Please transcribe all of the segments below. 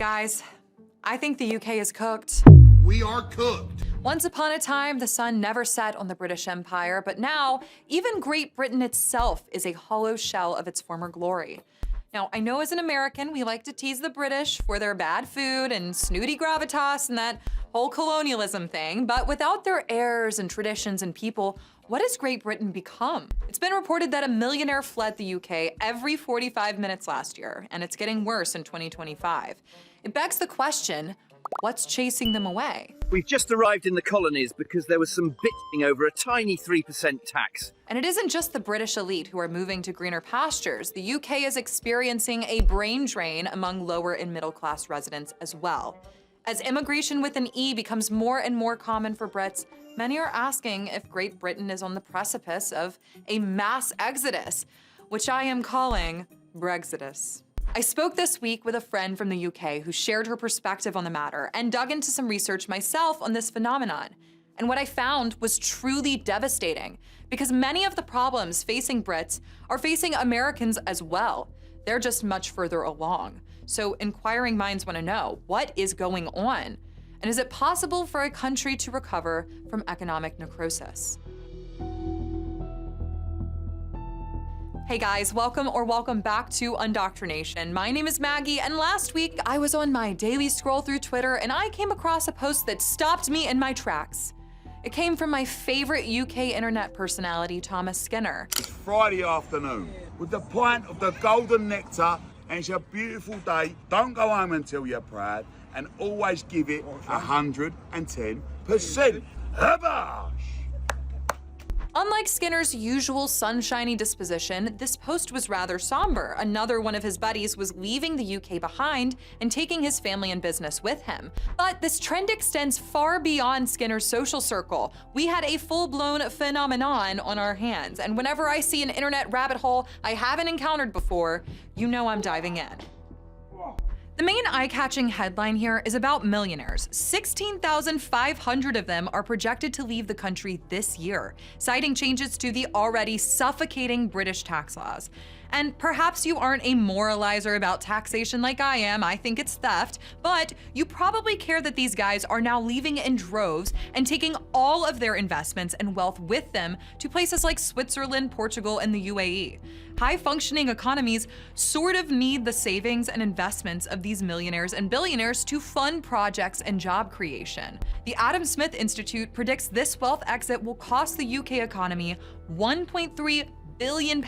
Guys, I think the UK is cooked. We are cooked. Once upon a time, the sun never set on the British Empire, but now, even Great Britain itself is a hollow shell of its former glory. Now, I know as an American, we like to tease the British for their bad food and snooty gravitas and that whole colonialism thing, but without their airs and traditions and people, what has Great Britain become? It's been reported that a millionaire fled the UK every 45 minutes last year, and it's getting worse in 2025. It begs the question, what's chasing them away? We've just arrived in the colonies because there was some bitching over a tiny 3% tax. And it isn't just the British elite who are moving to greener pastures. The UK is experiencing a brain drain among lower and middle class residents as well. As immigration with an E becomes more and more common for Brits, many are asking if Great Britain is on the precipice of a mass exodus, which I am calling Brexodus. I spoke this week with a friend from the UK who shared her perspective on the matter and dug into some research myself on this phenomenon. And what I found was truly devastating because many of the problems facing Brits are facing Americans as well. They're just much further along. So inquiring minds want to know, what is going on? And is it possible for a country to recover from economic necrosis? Hey guys, welcome back to Undoctrination. My name is Maggie, and last week I was on my daily scroll through Twitter and I came across a post that stopped me in my tracks. It came from my favorite UK internet personality, Thomas Skinner. It's Friday afternoon with the pint of the golden nectar, and it's a beautiful day. Don't go home until you're proud, and always give it 110%. Habash! Unlike Skinner's usual sunshiny disposition, this post was rather somber. Another one of his buddies was leaving the UK behind and taking his family and business with him. But this trend extends far beyond Skinner's social circle. We had a full-blown phenomenon on our hands, and whenever I see an internet rabbit hole I haven't encountered before, you know I'm diving in. The main eye-catching headline here is about millionaires. 16,500 of them are projected to leave the country this year, citing changes to the already suffocating British tax laws. And perhaps you aren't a moralizer about taxation like I am, I think it's theft, but you probably care that these guys are now leaving in droves and taking all of their investments and wealth with them to places like Switzerland, Portugal, and the UAE. High-functioning economies sort of need the savings and investments of these millionaires and billionaires to fund projects and job creation. The Adam Smith Institute predicts this wealth exit will cost the UK economy £1.3 billion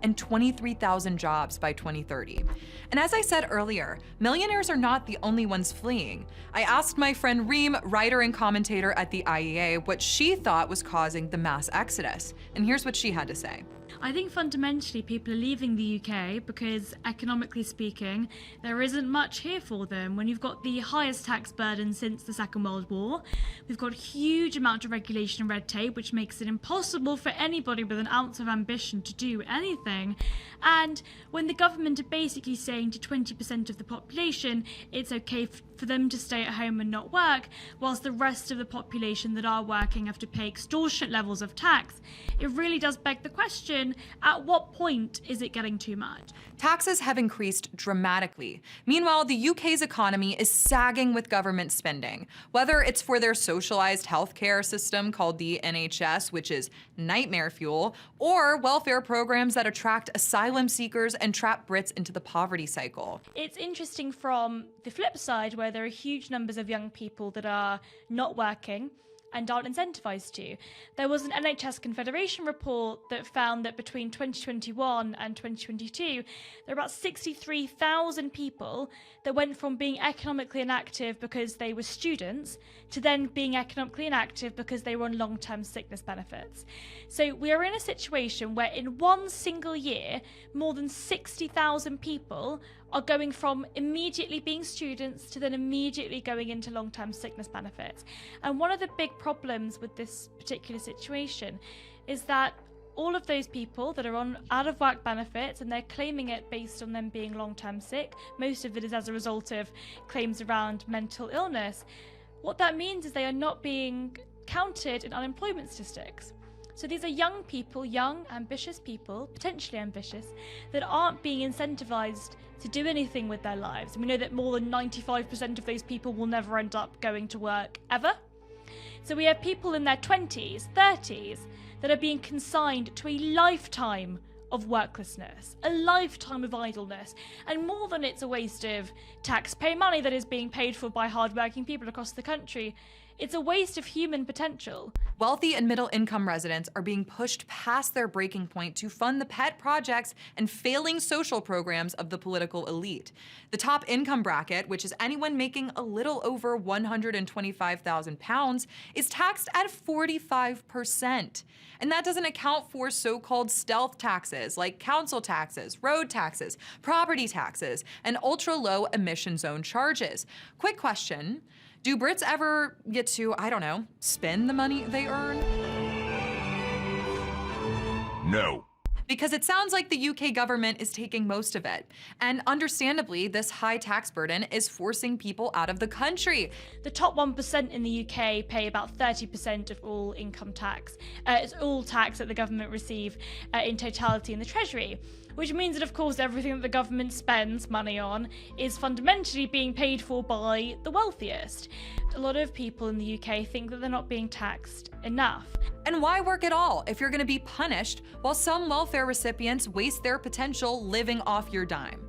and 23,000 jobs by 2030. And as I said earlier, millionaires are not the only ones fleeing. I asked my friend Reem, writer and commentator at the IEA, what she thought was causing the mass exodus. And here's what she had to say. I think fundamentally people are leaving the UK because, economically speaking, there isn't much here for them. When you've got the highest tax burden since the Second World War, we've got a huge amount of regulation and red tape, which makes it impossible for anybody with an ounce of ambition to do anything. And when the government are basically saying to 20% of the population it's okay for them to stay at home and not work, whilst the rest of the population that are working have to pay extortionate levels of tax, it really does beg the question, at what point is it getting too much? Taxes have increased dramatically. Meanwhile, the UK's economy is sagging with government spending, whether it's for their socialized healthcare system called the NHS, which is nightmare fuel, or welfare programs that attract asylum seekers and trap Brits into the poverty cycle. It's interesting from the flip side, where there are huge numbers of young people that are not working and aren't incentivized to. There was an NHS Confederation report that found that between 2021 and 2022, there were about 63,000 people that went from being economically inactive because they were students to then being economically inactive because they were on long-term sickness benefits. So we are in a situation where in one single year, more than 60,000 people are going from immediately being students to then immediately going into long-term sickness benefits. And one of the big problems with this particular situation is that all of those people that are on out-of-work benefits, and they're claiming it based on them being long-term sick, most of it is as a result of claims around mental illness. What that means is they are not being counted in unemployment statistics. So these are young people, young, ambitious people, potentially ambitious, that aren't being incentivized to do anything with their lives. And we know that more than 95% of those people will never end up going to work ever. So we have people in their 20s, 30s, that are being consigned to a lifetime of worklessness, a lifetime of idleness, and more than it's a waste of taxpayer money that is being paid for by hardworking people across the country, it's a waste of human potential. Wealthy and middle-income residents are being pushed past their breaking point to fund the pet projects and failing social programs of the political elite. The top income bracket, which is anyone making a little over £125,000, is taxed at 45%. And that doesn't account for so-called stealth taxes like council taxes, road taxes, property taxes, and ultra-low emission zone charges. Quick question. Do Brits ever get to, I don't know, spend the money they earn? No. Because it sounds like the UK government is taking most of it. And understandably, this high tax burden is forcing people out of the country. The top 1% in the UK pay about 30% of all income tax. It's all tax that the government receive in totality in the Treasury. Which means that, of course, everything that the government spends money on is fundamentally being paid for by the wealthiest. A lot of people in the UK think that they're not being taxed enough. And why work at all if you're going to be punished while some welfare recipients waste their potential living off your dime?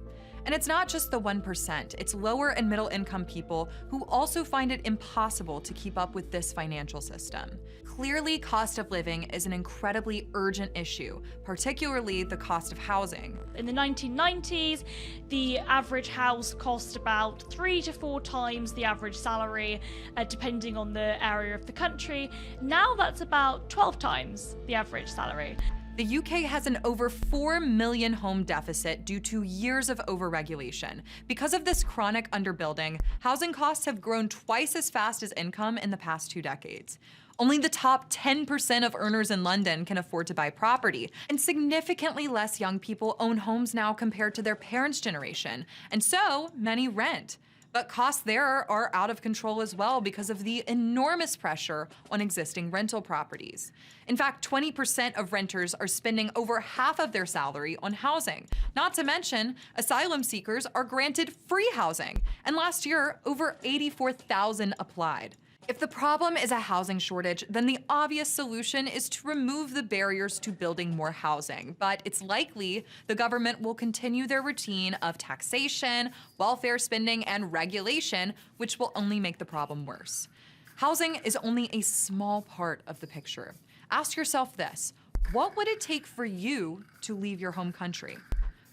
And it's not just the 1%, it's lower and middle income people who also find it impossible to keep up with this financial system. Clearly, cost of living is an incredibly urgent issue, particularly the cost of housing. In the 1990s, the average house cost about 3 to 4 times the average salary, depending on the area of the country. Now that's about 12 times the average salary. The UK has an over 4 million home deficit due to years of overregulation. Because of this chronic underbuilding, housing costs have grown twice as fast as income in the past 2 decades. Only the top 10% of earners in London can afford to buy property, and significantly less young people own homes now compared to their parents' generation, and so many rent. But costs there are out of control as well because of the enormous pressure on existing rental properties. In fact, 20% of renters are spending over half of their salary on housing. Not to mention, asylum seekers are granted free housing, and last year, over 84,000 applied. If the problem is a housing shortage, then the obvious solution is to remove the barriers to building more housing. But it's likely the government will continue their routine of taxation, welfare spending, and regulation, which will only make the problem worse. Housing is only a small part of the picture. Ask yourself this: what would it take for you to leave your home country?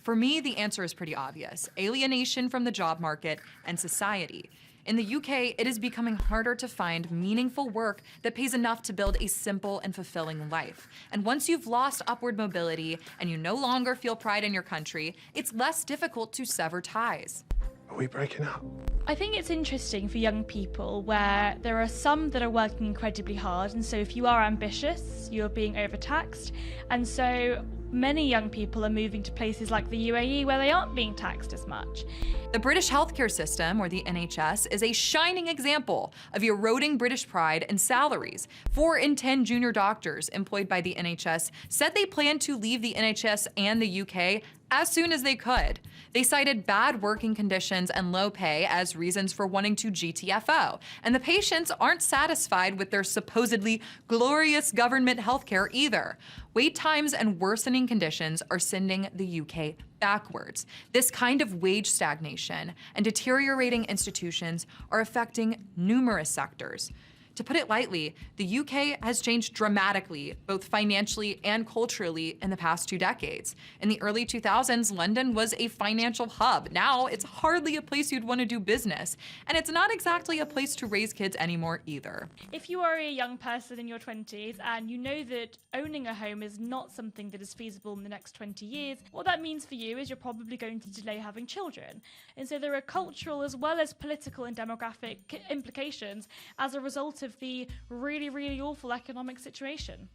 For me, the answer is pretty obvious: alienation from the job market and society. In the UK, it is becoming harder to find meaningful work that pays enough to build a simple and fulfilling life. And once you've lost upward mobility and you no longer feel pride in your country, it's less difficult to sever ties. Are we breaking up? I think it's interesting for young people where there are some that are working incredibly hard, and so if you are ambitious, you're being overtaxed, and so many young people are moving to places like the UAE where they aren't being taxed as much. The British healthcare system, or the NHS, is a shining example of eroding British pride and salaries. 4 in 10 junior doctors employed by the NHS said they plan to leave the NHS and the UK as soon as they could. They cited bad working conditions and low pay as reasons for wanting to GTFO, and the patients aren't satisfied with their supposedly glorious government healthcare either. Wait times and worsening conditions are sending the UK backwards. This kind of wage stagnation and deteriorating institutions are affecting numerous sectors. To put it lightly, the UK has changed dramatically, both financially and culturally, in the past 2 decades. In the early 2000s, London was a financial hub. Now, it's hardly a place you'd want to do business. And it's not exactly a place to raise kids anymore either. If you are a young person in your 20s and you know that owning a home is not something that is feasible in the next 20 years, what that means for you is you're probably going to delay having children. And so there are cultural as well as political and demographic implications as a result of the really, really awful economic situation.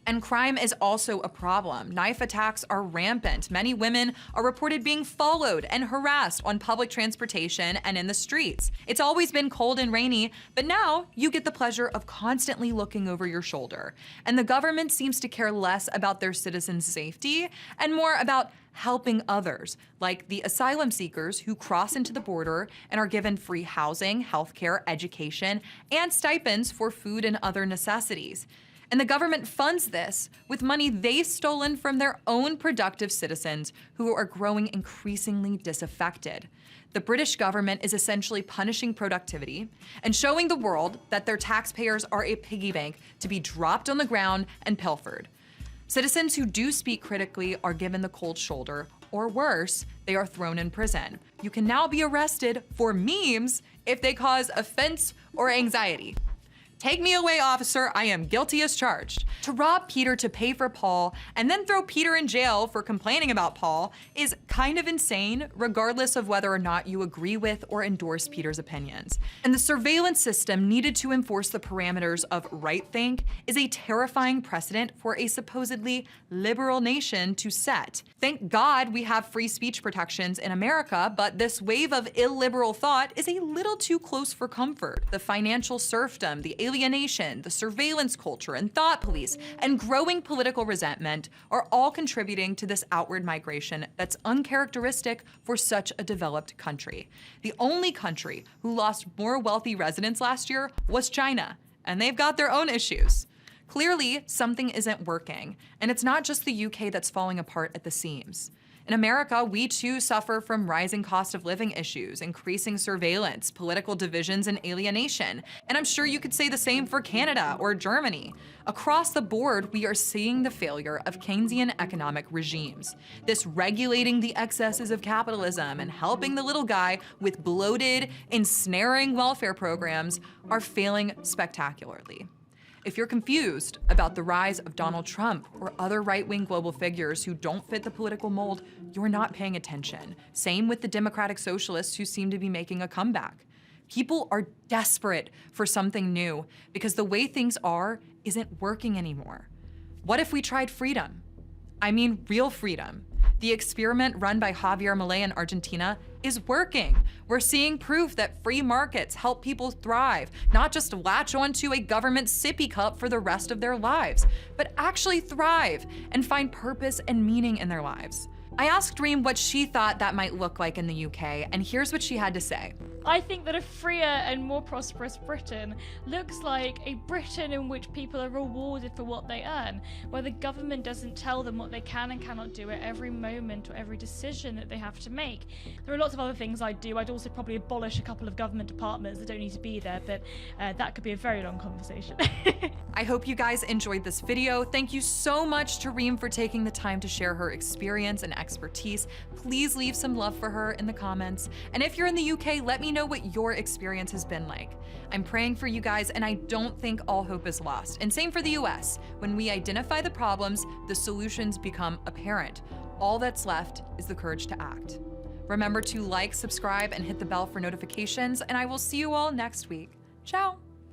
And crime is also a problem. Knife attacks are rampant. Many women are reported being followed and harassed on public transportation and in the streets. It's always been cold and rainy, but now you get the pleasure of constantly looking over your shoulder. And the government seems to care less about their citizens' safety and more about helping others, like the asylum seekers who cross into the border and are given free housing, healthcare, education, and stipends for food and other necessities. And the government funds this with money they've stolen from their own productive citizens who are growing increasingly disaffected. The British government is essentially punishing productivity and showing the world that their taxpayers are a piggy bank to be dropped on the ground and pilfered. Citizens who do speak critically are given the cold shoulder, or worse, they are thrown in prison. You can now be arrested for memes if they cause offense or anxiety. Take me away, officer, I am guilty as charged. To rob Peter to pay for Paul and then throw Peter in jail for complaining about Paul is kind of insane, regardless of whether or not you agree with or endorse Peter's opinions. And the surveillance system needed to enforce the parameters of right think is a terrifying precedent for a supposedly liberal nation to set. Thank God we have free speech protections in America, but this wave of illiberal thought is a little too close for comfort. The financial serfdom, the alienation, the surveillance culture, and thought police, and growing political resentment are all contributing to this outward migration that's uncharacteristic for such a developed country. The only country who lost more wealthy residents last year was China, and they've got their own issues. Clearly, something isn't working, and it's not just the UK that's falling apart at the seams. In America, we too suffer from rising cost of living issues, increasing surveillance, political divisions, and alienation. And I'm sure you could say the same for Canada or Germany. Across the board, we are seeing the failure of Keynesian economic regimes. This regulating the excesses of capitalism and helping the little guy with bloated, ensnaring welfare programs are failing spectacularly. If you're confused about the rise of Donald Trump or other right-wing global figures who don't fit the political mold, you're not paying attention. Same with the democratic socialists who seem to be making a comeback. People are desperate for something new because the way things are isn't working anymore. What if we tried freedom? I mean, real freedom. The experiment run by Javier Milei in Argentina is working. We're seeing proof that free markets help people thrive, not just latch onto a government sippy cup for the rest of their lives, but actually thrive and find purpose and meaning in their lives. I asked Reem what she thought that might look like in the UK, and here's what she had to say. I think that a freer and more prosperous Britain looks like a Britain in which people are rewarded for what they earn, where the government doesn't tell them what they can and cannot do at every moment or every decision that they have to make. There are lots of other things I'd do. I'd also probably abolish a couple of government departments that don't need to be there, but that could be a very long conversation. I hope you guys enjoyed this video. Thank you so much to Reem for taking the time to share her experience and expertise. Please leave some love for her in the comments. And if you're in the UK, let me know what your experience has been like. I'm praying for you guys, and I don't think all hope is lost. And same for the US. When we identify the problems, the solutions become apparent. All that's left is the courage to act. Remember to like, subscribe, and hit the bell for notifications, and I will see you all next week. Ciao.